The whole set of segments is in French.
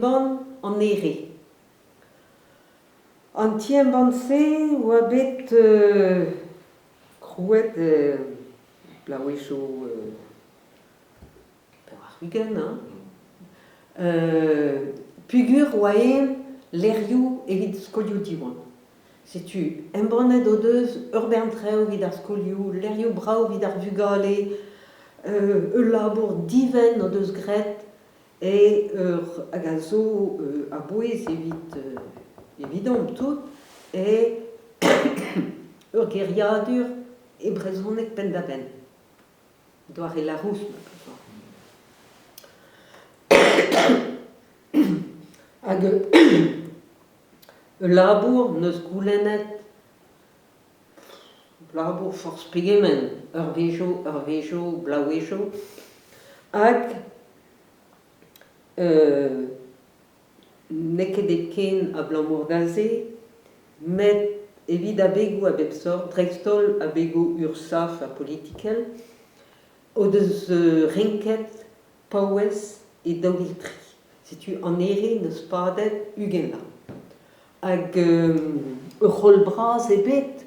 Bon en ere. An tiem ban se oa bet krouet blaouecho per ar hugen, pugur oa lerioù evit skolioù diwan. Setu embranet o deus ur berntreo vid ar skolioù, lerioù brao vid ar vugale, labour diven o deus gret, hag a zo a bouez evidon tout, ur geriadur e brezhoneg pen da ben. Doar e larous, hag labour neus goulennet, labour force pegemen, ur vejo, blaouejo, hag neket ken a blamour daze, met evit a begou a bepsor, drestol a begou ur saf a politikel, o deus renket, paouez e daouiltri. Setu an ere neus padet ugen la. Hag ur c'hol bras e bet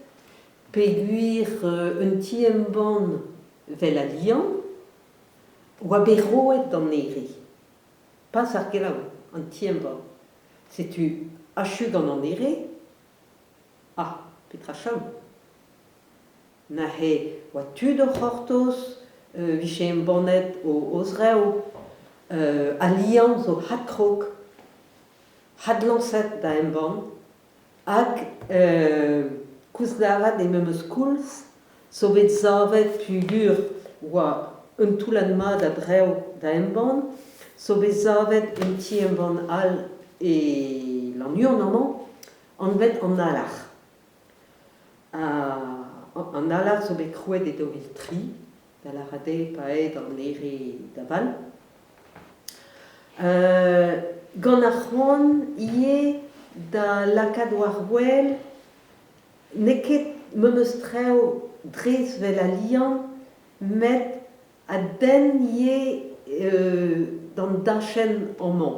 peguir un tiem ban vel a lian, oa bet roet an ere. Pas ar gelaou, an tiem ban. Setu achug an ere, petra chom. Na he oa tud ur c'hortoz, vije en banet o ozreo, a lian zo had krog, had lanset da en ban, hag kousdavat e mem eus koulz, so bet zavet pugur oa un toulan mat a breo da en ban, so bet zavet un ti en ban al e lanur normal, an vet an alar. An alar so bet krouet e daouiltri, da la rade paet an ere da val. Gant ar c'hoant ie da lakad war gwell, neket mem eus treo dres vel a lian, met a den ie d'an dachen an man.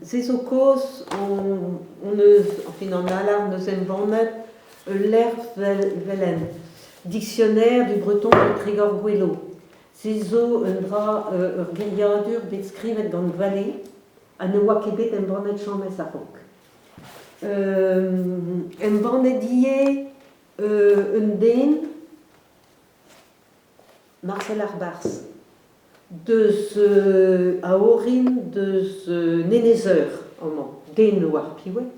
Se zo koz on eus, enfin an alar neus en banet, l'erf vel en dictionnaire du breton de Trégor Gwello. Se zo un dra ur geriadur bet skrivet gant vale, a ne oa ket bet en banet chammez a rok. En banet ie un den, Marcel Arbars, deus a orin deus nenezeur, den war piouet.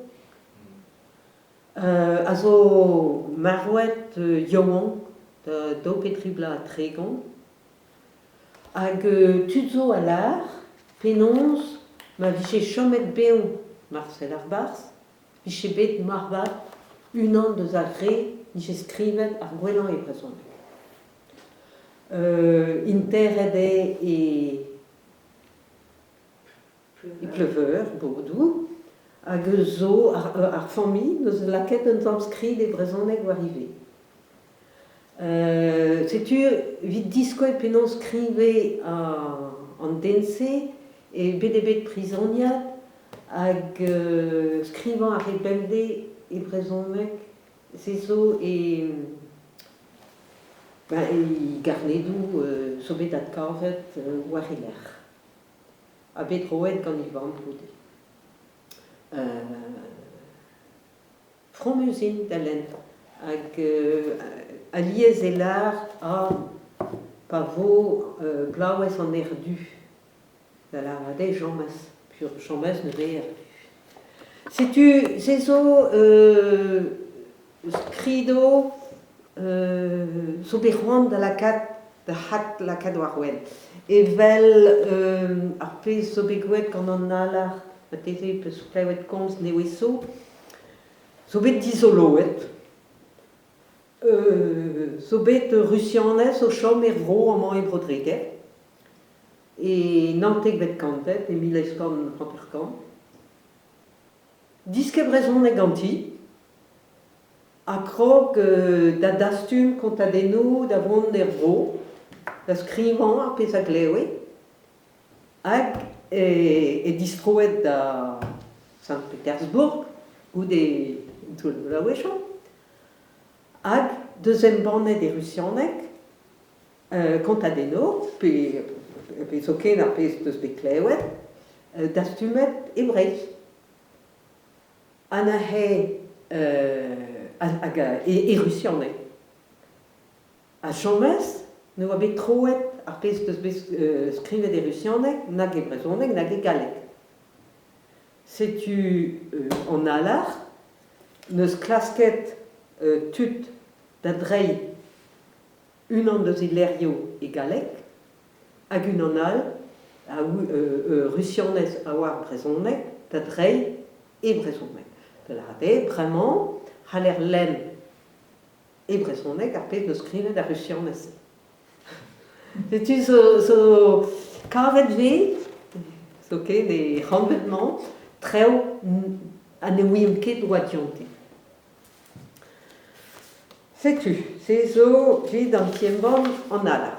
A zo marouet yaouan, da daopetribla a tregan, hag tuzo a lar, penons, ma vije chomet beon Marcel Arbars, vije bet marvat, unan deus a re, vije skrivet ar gwelan e brezhoneg. Intered e pleuveur, bourdou, hag zo ar fammi neus laket un tamm skrid e brezhoneg war ive. Setu vid diskoet penon skrive an dense e bet prizoniad hag skrivan ar rebelde e brezhoneg se zo garnedou so bet ad karvet war e ler. A bet roet gant ivan broude. Fromuzin da len, hag a liez e lar pa vo blaouez an erdu. Da la rade jammez, pur jammez ne ve erdu. Setu, se zo skrido so bet c'hoant da lakad, da hat lakad war wel. E vel ar pez so bet gouet gant an alar, ma teze peus plaouet komz neweso, so bet dizoloet. So bet rusianez o chom vro amañ e brodreget. E nantek bet kantet, e mileskan hanterkan. Diske brezhoneg ganti, a krog da dastum kontadeno da vont er vro, da skrivan ar pez a glewe, hag et distruet à Saint-Pétersbourg ou des la Wéchon. Hag, deuxième borne des Russionek, contadeno, puis soken a pez de speklewet, d'astumet hebreis. Anahe et Russionek. A Chomes, nous avons trouvé ar pez de skrivet des Russionek, nag hebrezonek, nag galek. C'est-tu en alar, neus klasket tut d'adrei unan deus ilerio e galek, hag unan al, Russionez a war brezonek, d'adrei e brezonek. De la rade, vraiment, haler len e brezonek ar pez de skrivet da Russionez. C'est-tu so kavet ve, so ket des rendements, treo a ne ouim ket doa diante. C'est-tu, c'est zo vid an tiembon en ala.